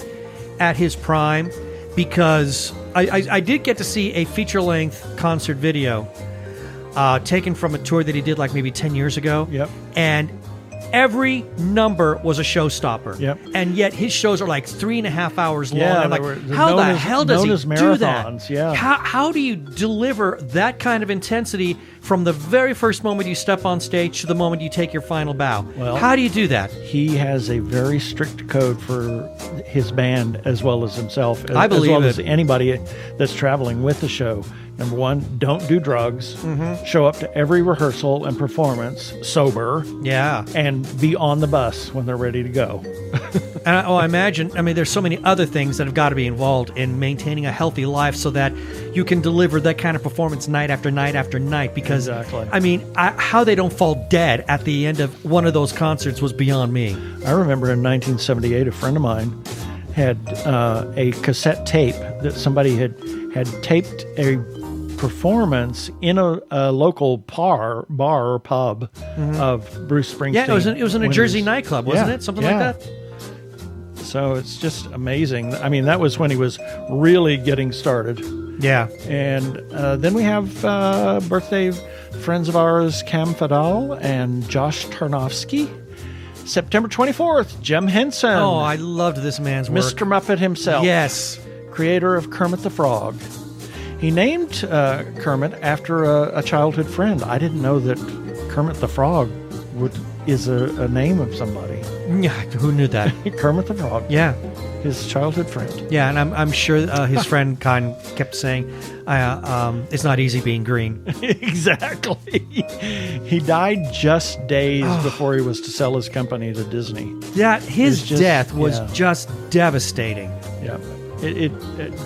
at his prime, because I did get to see a feature-length concert video taken from a tour that he did like maybe 10 years ago. Yep. And Every number was a showstopper. Yep. And yet his shows are like 3.5 hours long. Yeah, I'm like, they're how the known hell does he as do that? marathons, yeah. How do you deliver that kind of intensity from the very first moment you step on stage to the moment you take your final bow? Well, how do you do that? He has a very strict code for his band as well as himself, I believe as well it. as anybody that's traveling with the show. Number one, don't do drugs. Show up to every rehearsal and performance sober. Yeah. And be on the bus when they're ready to go. And I imagine, there's so many other things that have got to be involved in maintaining a healthy life so that you can deliver that kind of performance night after night after night. Because, Exactly. how they don't fall dead at the end of one of those concerts was beyond me. I remember in 1978, a friend of mine had a cassette tape that somebody had taped a performance in a local bar or pub of Bruce Springsteen. Yeah, it was in a when Jersey he was- nightclub, wasn't Yeah, it? Something yeah. like that? So it's just amazing. That was when he was really getting started. Yeah. And then we have birthday friends of ours, Cam Fadal and Josh Tarnofsky. September 24th, Jim Henson. Oh, I loved this man's work. Mr. Muppet himself. Yes. Creator of Kermit the Frog. He named Kermit after a childhood friend. I didn't know that Kermit the Frog is a name of somebody. Yeah, who knew that? Kermit the Frog. Yeah. His childhood friend. Yeah, and I'm sure his friend kind kept saying, it's not easy being green. Exactly. He died just days before he was to sell his company to Disney. Yeah, his It's just- death was yeah. just devastating. Yeah. It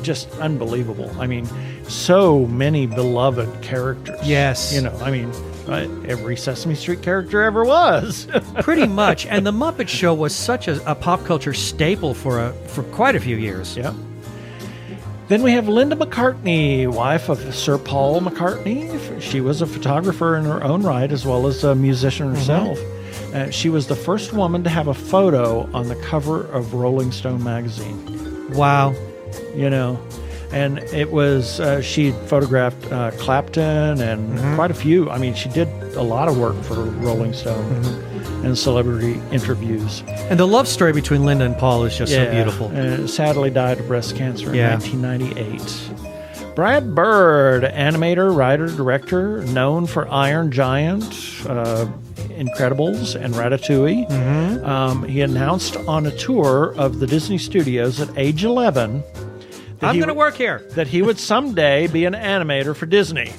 just unbelievable. So many beloved characters. Yes. Every Sesame Street character ever was. Pretty much. And The Muppet Show was such a pop culture staple for quite a few years. Yeah. Then we have Linda McCartney, wife of Sir Paul McCartney. She was a photographer in her own right, as well as a musician herself. She was the first woman to have a photo on the cover of Rolling Stone magazine. Wow. And it was, she photographed Clapton and quite a few. She did a lot of work for Rolling Stone and celebrity interviews. And the love story between Linda and Paul is just so beautiful. Sadly died of breast cancer in 1998. Brad Bird, animator, writer, director, known for Iron Giant, Incredibles, and Ratatouille. He announced on a tour of the Disney Studios at age 11 I'm going to work here. that he would someday be an animator for Disney.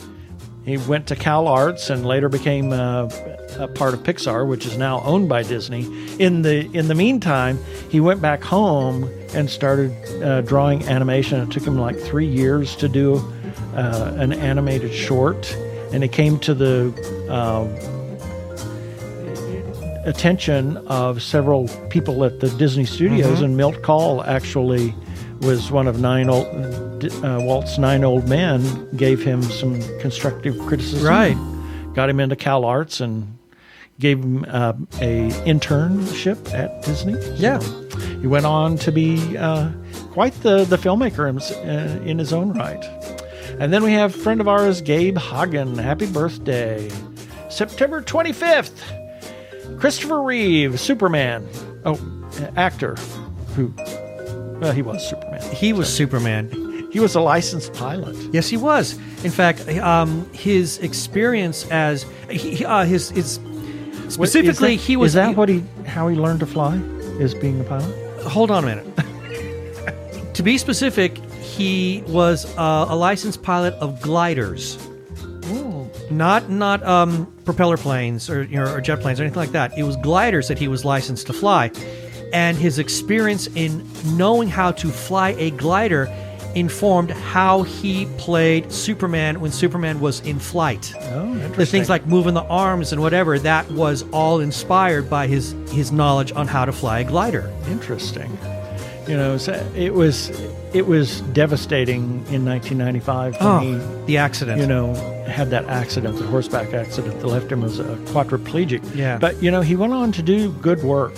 He went to Cal Arts and later became a part of Pixar, which is now owned by Disney. In the meantime, he went back home and started drawing animation. It took him like 3 years to do an animated short, and it came to the attention of several people at the Disney Studios, and Milt Kahl actually was one of Walt's 9 old men, gave him some constructive criticism. Right. Got him into Cal Arts and gave him a internship at Disney. Yeah. He went on to be quite the filmmaker in his own right. And then we have a friend of ours, Gabe Hagen. Happy birthday. September 25th. Christopher Reeve, Superman. Actor who... Well, he was Superman. He was Superman. He was a licensed pilot. Yes, he was. In fact, his experience as his specifically, he was. Is that how he learned to fly? Is being a pilot? Hold on a minute. To be specific, he was a licensed pilot of gliders. Not propeller planes or jet planes or anything like that. It was gliders that he was licensed to fly. And his experience in knowing how to fly a glider informed how he played Superman when Superman was in flight. Oh, interesting. The things like moving the arms and whatever, that was all inspired by his knowledge on how to fly a glider. Interesting. So it was devastating in 1995 when he, the accident. had that accident, the horseback accident that left him as a quadriplegic. Yeah. But he went on to do good work.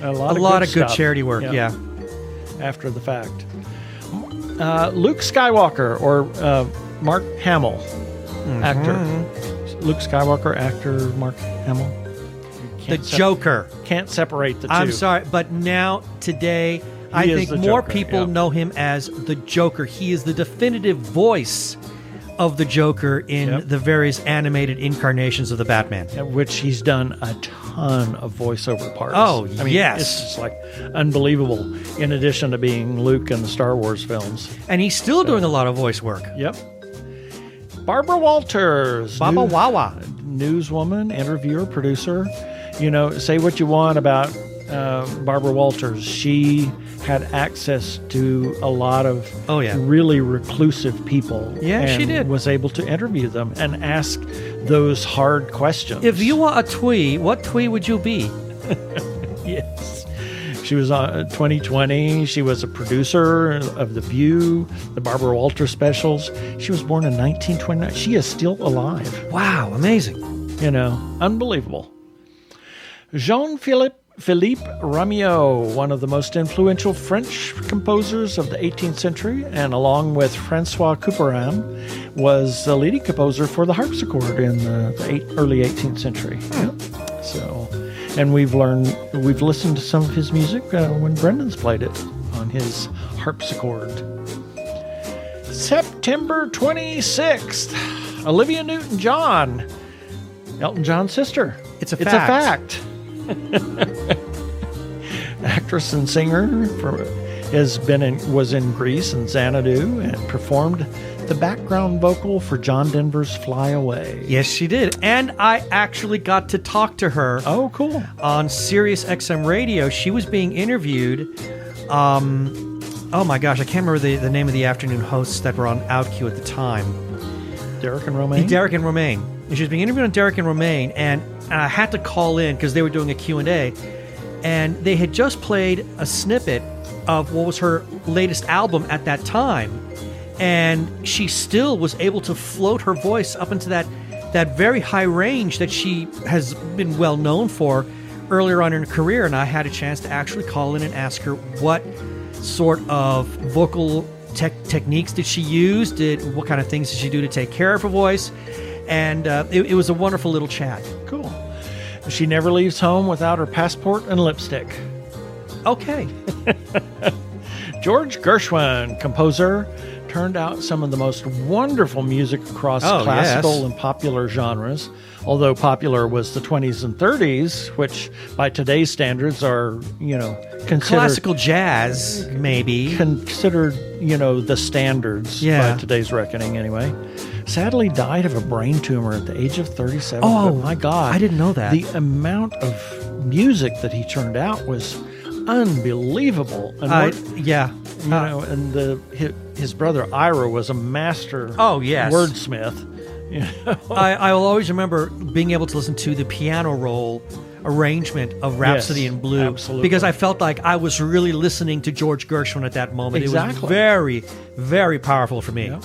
A lot of good good charity work, yeah. After the fact. Luke Skywalker, or Mark Hamill, actor. Luke Skywalker, actor Mark Hamill. The Joker. Can't separate the two. I'm sorry, but now, today, I is think the more Joker, people yeah. know him as the Joker. He is the definitive voice of the Joker in Yep. the various animated incarnations of the Batman. At which he's done a ton of voiceover parts. Oh, I mean, yes. It's just like unbelievable, in addition to being Luke in the Star Wars films. And he's still doing a lot of voice work. Yep. Barbara Walters. Baba Wawa. Newswoman, interviewer, producer. You know, say what you want about Barbara Walters. She had access to a lot of Oh, yeah. really reclusive people. Yeah, she and did. Was able to interview them and ask those hard questions. If you were a twee, what twee would you be? Yes. She was on 2020. She was a producer of The View, the Barbara Walters specials. She was born in 1929. She is still alive. Wow, amazing. You know, unbelievable. Jean-Philippe Rameau, one of the most influential French composers of the 18th century, and along with Francois Couperin, was the leading composer for the harpsichord in the early 18th century. Yep. So, and we've listened to some of his music when Brendan's played it on his harpsichord. September 26th, Olivia Newton-John, Elton John's sister. It's a It's a fact. Actress and singer was in Grease and Xanadu and performed the background vocal for John Denver's Fly Away. Yes, she did. And I actually got to talk to her. Oh, cool. On Sirius XM Radio. She was being interviewed. Oh my gosh, I can't remember the name of the afternoon hosts that were on OutQ at the time. Derek and Romaine? Derek and Romaine. She was being interviewed on Derek and Romaine, and I had to call in because they were doing a Q&A, and they had just played a snippet of what was her latest album at that time, and she still was able to float her voice up into that very high range that she has been well known for earlier on in her career, and I had a chance to actually call in and ask her what sort of vocal techniques did she use, what kind of things did she do to take care of her voice, and it was a wonderful little chat. Cool. She never leaves home without her passport and lipstick. Okay. George Gershwin, composer, turned out some of the most wonderful music across classical and popular genres. Although popular was the 20s and 30s, which by today's standards are, considered classical jazz, maybe considered, the standards by today's reckoning. Anyway, sadly died of a brain tumor at the age of 37. Oh, but my God, I didn't know that. The amount of music that he turned out was unbelievable. And and his brother Ira was a master. Oh yes, wordsmith. I will always remember being able to listen to the piano roll arrangement of Rhapsody in Blue, absolutely. Because I felt like I was really listening to George Gershwin at that moment. Exactly. It was very, very powerful for me. Yep.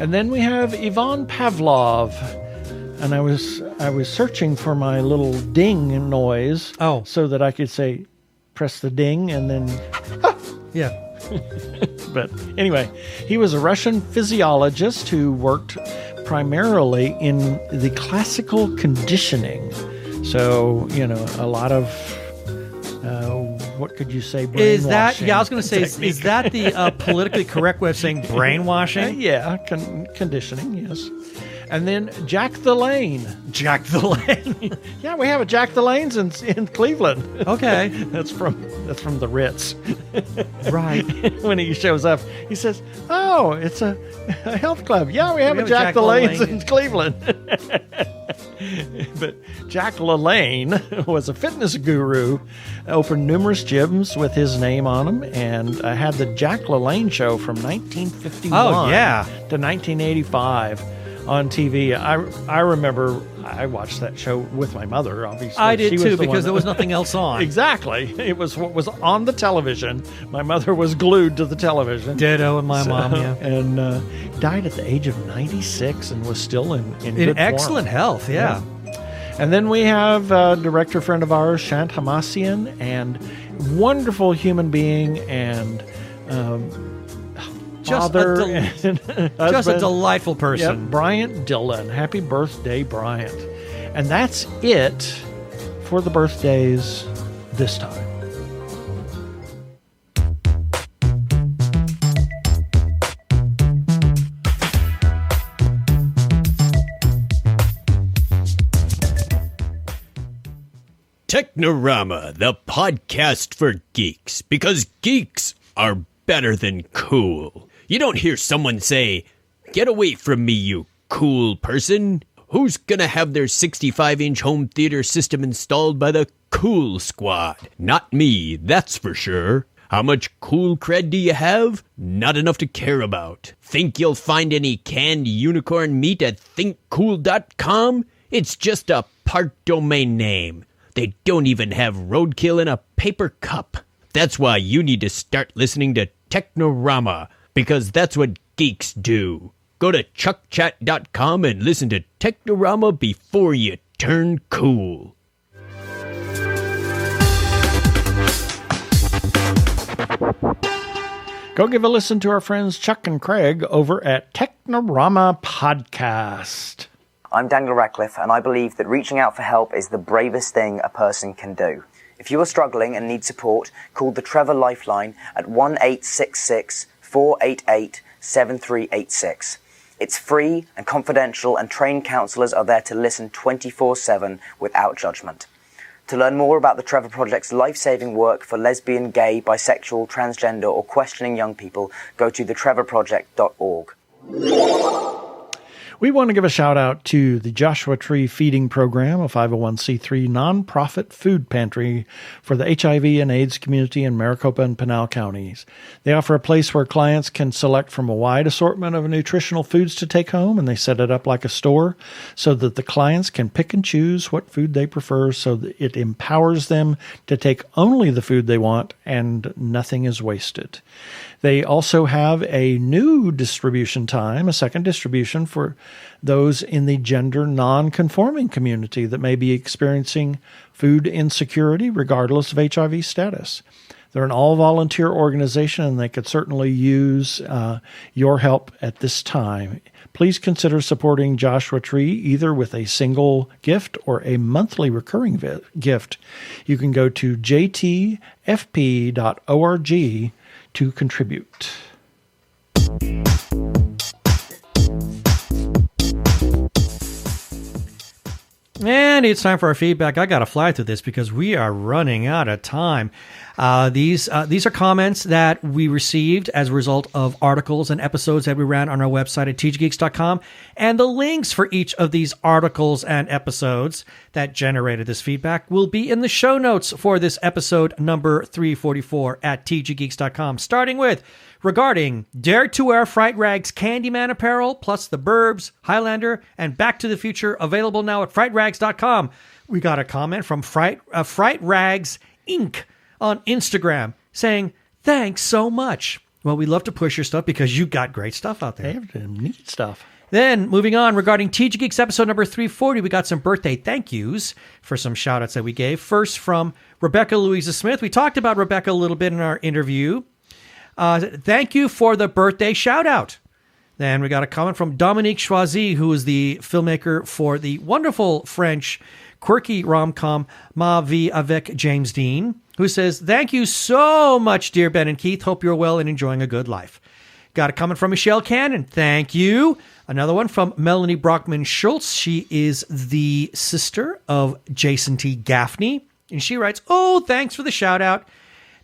And then we have Ivan Pavlov, and I was searching for my little ding noise, so that I could say, press the ding, and then, yeah. But anyway, he was a Russian physiologist who worked primarily in the classical conditioning. So, a lot of, what could you say, brainwashing? Is that, I was going to say, is that the politically correct way of saying brainwashing? Conditioning, yes. And then Jack the Lane. Jack the Lane. Yeah, we have a Jack the Lane's in Cleveland. Okay. That's from the Ritz. Right. When he shows up, he says, "Oh, it's a health club. Yeah, we have a Jack the Lane's in Cleveland." But Jack LaLanne was a fitness guru, opened numerous gyms with his name on them, and had the Jack LaLanne Show from 1951 to 1985 on TV. I remember I watched that show with my mother, obviously. I did too, because there was nothing else on. Exactly. It was what was on the television. My mother was glued to the television. Ditto, and my mom, yeah. And died at the age of 96 and was still in good excellent form. health, yeah. And then we have a director friend of ours, Shant Hamassian, and wonderful human being and just a delightful person. Yep, Bryant Dillon. Happy birthday, Bryant. And that's it for the birthdays this time. Technorama, the podcast for geeks, because geeks are better than cool. You don't hear someone say, "Get away from me, you cool person." Who's gonna have their 65-inch home theater system installed by the Cool Squad? Not me, that's for sure. How much cool cred do you have? Not enough to care about. Think you'll find any canned unicorn meat at thinkcool.com? It's just a part domain name. They don't even have roadkill in a paper cup. That's why you need to start listening to Technorama, because that's what geeks do. Go to chuckchat.com and listen to Technorama before you turn cool. Go give a listen to our friends Chuck and Craig over at Technorama Podcast. I'm Daniel Radcliffe, and I believe that reaching out for help is the bravest thing a person can do. If you are struggling and need support, call the Trevor Lifeline at 1-866-488-7386. It's free and confidential, and trained counsellors are there to listen 24/7 without judgment. To learn more about the Trevor Project's life-saving work for lesbian, gay, bisexual, transgender, or questioning young people, go to thetrevorproject.org. We want to give a shout out to the Joshua Tree Feeding Program, a 501c3 nonprofit food pantry for the HIV and AIDS community in Maricopa and Pinal counties. They offer a place where clients can select from a wide assortment of nutritional foods to take home, and they set it up like a store so that the clients can pick and choose what food they prefer, so that it empowers them to take only the food they want and nothing is wasted. They also have a new distribution time, a second distribution for those in the gender non-conforming community that may be experiencing food insecurity regardless of HIV status. They're an all-volunteer organization, and they could certainly use your help at this time. Please consider supporting Joshua Tree either with a single gift or a monthly recurring gift. You can go to jtfp.org to contribute. And it's time for our feedback. I got to fly through this because we are running out of time. These are comments that we received as a result of articles and episodes that we ran on our website at tggeeks.com. And the links for each of these articles and episodes that generated this feedback will be in the show notes for this episode number 344 at tggeeks.com, starting with regarding Dare to Wear Fright Rags Candyman apparel, plus the Burbs, Highlander, and Back to the Future, available now at frightrags.com. We got a comment from Fright Rags Inc. on Instagram saying, "Thanks so much." Well, we love to push your stuff because you got great stuff out there. They have neat stuff. Then, moving on, regarding TG Geeks episode number 340, we got some birthday thank yous for some shout-outs that we gave. First, from Rebecca Louisa Smith. We talked about Rebecca a little bit in our interview. Thank you for the birthday shout-out. Then we got a comment from Dominique Choisy, who is the filmmaker for the wonderful French quirky rom-com Ma Vie avec James Dean, who says, "Thank you so much, dear Ben and Keith. Hope you're well and enjoying a good life." Got a comment from Michelle Cannon. Thank you. Another one from Melanie Brockman Schultz. She is the sister of Jason T. Gaffney. And she writes, "Oh, thanks for the shout-out."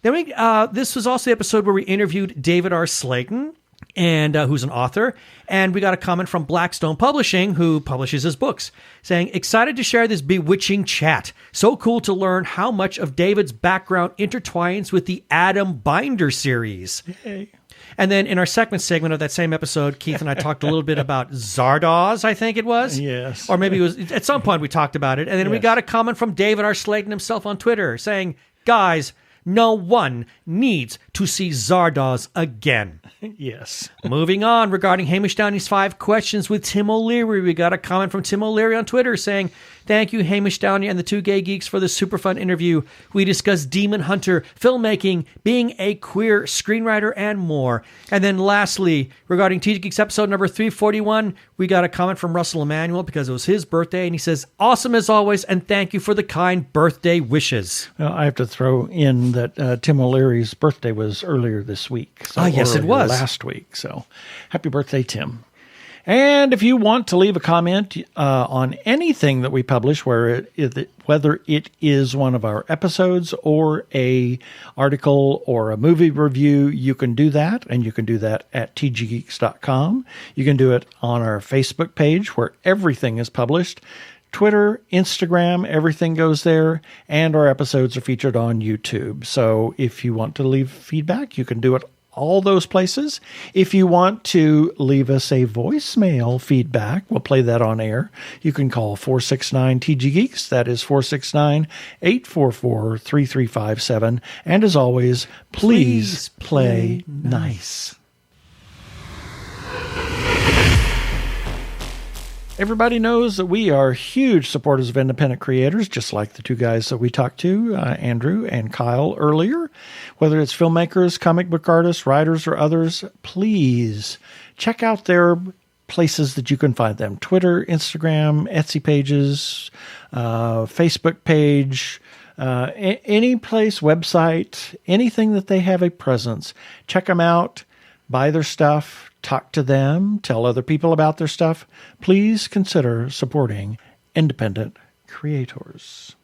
Then this was also the episode where we interviewed David R. Slayton, and who's an author. And we got a comment from Blackstone Publishing, who publishes his books, saying, "Excited to share this bewitching chat. So cool to learn how much of David's background intertwines with the Adam Binder series." Yay. And then in our segment of that same episode, Keith and I talked a little bit about Zardoz, I think it was. Yes. Or maybe it was, at some point we talked about it. And then we got a comment from David R. Slayton himself on Twitter saying, "Guys, No one needs to see Zardoz again. Yes. Moving on, regarding Hamish Downey's 5 questions with Tim O'Leary, we got a comment from Tim O'Leary on Twitter saying, "Thank you, Hamish Downey and the Two Gay Geeks, for this super fun interview. We discussed Demon Hunter, filmmaking, being a queer screenwriter, and more." And then lastly, regarding TG Geeks episode number 341, we got a comment from Russell Emanuel because it was his birthday, and he says, "Awesome as always, and thank you for the kind birthday wishes." Well, I have to throw in that Tim O'Leary's birthday was earlier this week. So, yes, it was. Last week. So happy birthday, Tim. And if you want to leave a comment on anything that we publish, whether it is one of our episodes or a article or a movie review, you can do that. And you can do that at tggeeks.com. You can do it on our Facebook page where everything is published. Twitter, Instagram, everything goes there, and our episodes are featured on YouTube. So if you want to leave feedback, you can do it all those places. If you want to leave us a voicemail feedback, we'll play that on air. You can call 469-TG-GEEKS. That is 469-844-3357. And as always, please play nice. Everybody knows that we are huge supporters of independent creators, just like the two guys that we talked to, Andrew and Kyle, earlier. Whether it's filmmakers, comic book artists, writers, or others, please check out their places that you can find them. Twitter, Instagram, Etsy pages, Facebook page, any place, website, anything that they have a presence. Check them out, buy their stuff, talk to them, tell other people about their stuff. Please consider supporting independent creators.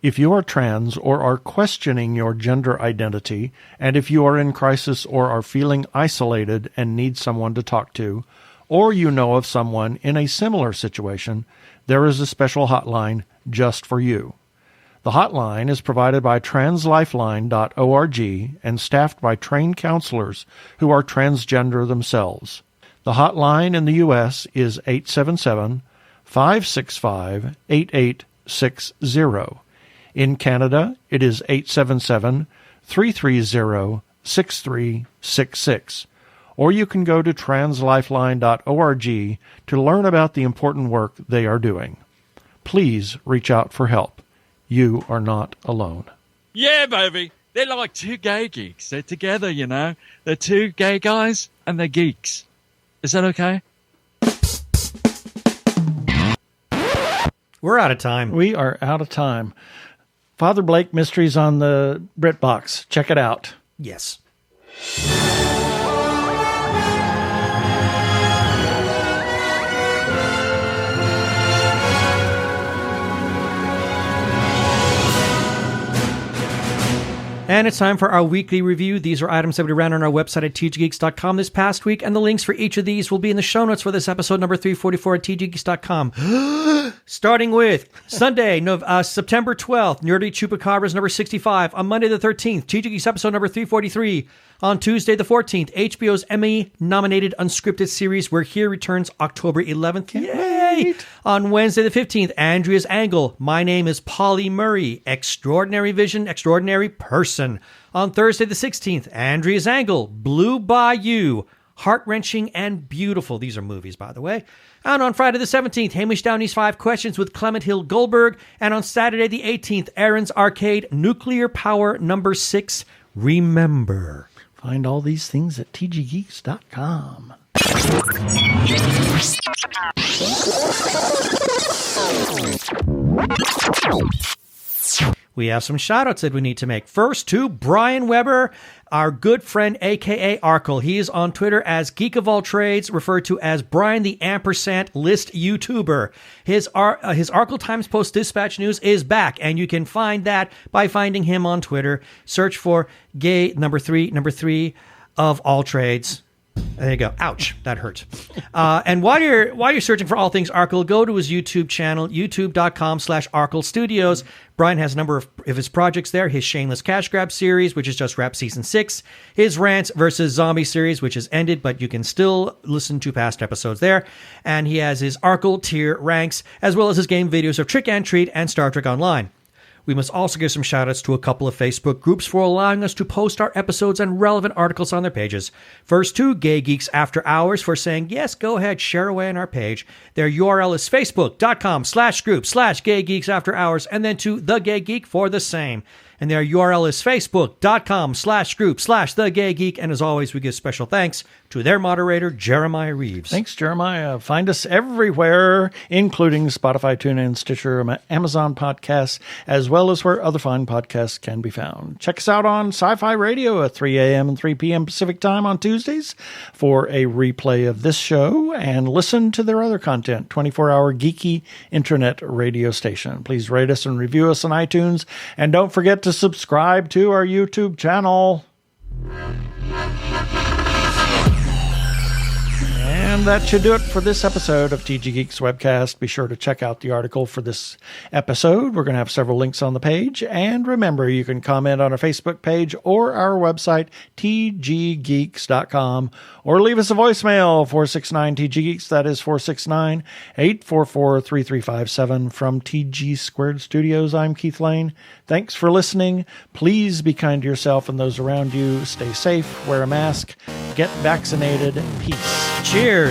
If you are trans or are questioning your gender identity, and if you are in crisis or are feeling isolated and need someone to talk to, or you know of someone in a similar situation, there is a special hotline just for you. The hotline is provided by translifeline.org and staffed by trained counselors who are transgender themselves. The hotline in the U.S. is 877-565-8860. In Canada, it is 877-330-6366. Or you can go to translifeline.org to learn about the important work they are doing. Please reach out for help. You are not alone. Yeah, baby. They're like two gay geeks. They're together, you know. They're two gay guys and they're geeks. Is that okay? We're out of time. We are out of time. Father Blake Mysteries on the BritBox. Check it out. Yes. And it's time for our weekly review. These are items that we ran on our website at tggeeks.com this past week, and the links for each of these will be in the show notes for this episode number 344 at tggeeks.com. Starting with Sunday, September 12th, Nerdy Chupacabras number 65. On Monday the 13th, TGGeeks episode number 343. On Tuesday the 14th, HBO's Emmy-nominated unscripted series We're Here returns October 11th. Yay! On Wednesday the 15th, Andrea's Angle. My Name is Polly Murray. Extraordinary Vision, Extraordinary Person. On Thursday the 16th, Andrea's Angle. Blue Bayou. Heart-wrenching and beautiful. These are movies, by the way. And on Friday the 17th, Hamish Downey's 5 Questions with Clement Hill Goldberg. And on Saturday the 18th, Aaron's Arcade Nuclear Power number 6. Remember. Find all these things at tggeeks.com. We have some shout-outs that we need to make. First to Brian Weber, our good friend, a.k.a. Arkle. He is on Twitter as Geek of All Trades, referred to as Brian the Ampersand List YouTuber. His Arkle Times Post Dispatch News is back, and you can find that by finding him on Twitter. Search for gay number three of all trades. There you go. Ouch, that hurt. And while you're searching for all things Arkle, go to his YouTube channel, youtube.com/Arkle Studios. Brian has a number of his projects there. His Shameless Cash Grab series, which has just wrapped season 6. His Rants vs. Zombie series, which has ended, but you can still listen to past episodes there. And he has his Arkle tier ranks, as well as his game videos of Trick and Treat and Star Trek Online. We must also give some shout-outs to a couple of Facebook groups for allowing us to post our episodes and relevant articles on their pages. First, Two Gay Geeks After Hours for saying, yes, go ahead, share away on our page. Their URL is facebook.com/group/Gay Geeks After Hours, and then to The Gay Geek for the same. And their URL is facebook.com/group/The Gay Geek. And as always, we give special thanks to their moderator, Jeremiah Reeves. Thanks, Jeremiah. Find us everywhere, including Spotify, TuneIn, Stitcher, Amazon Podcasts, as well as where other fine podcasts can be found. Check us out on Sci-Fi Radio at 3 a.m. and 3 p.m. Pacific Time on Tuesdays for a replay of this show, and listen to their other content, 24-hour geeky internet radio station. Please rate us and review us on iTunes, and don't forget to subscribe to our YouTube channel. And that should do it for this episode of TG Geeks Webcast. Be sure to check out the article for this episode. We're going to have several links on the page. And remember, you can comment on our Facebook page or our website, tggeeks.com, or leave us a voicemail, 469-TG-GEEKS. That is 469-844-3357. From TG Squared Studios, I'm Keith Lane. Thanks for listening. Please be kind to yourself and those around you. Stay safe, wear a mask, get vaccinated. Peace. Cheers.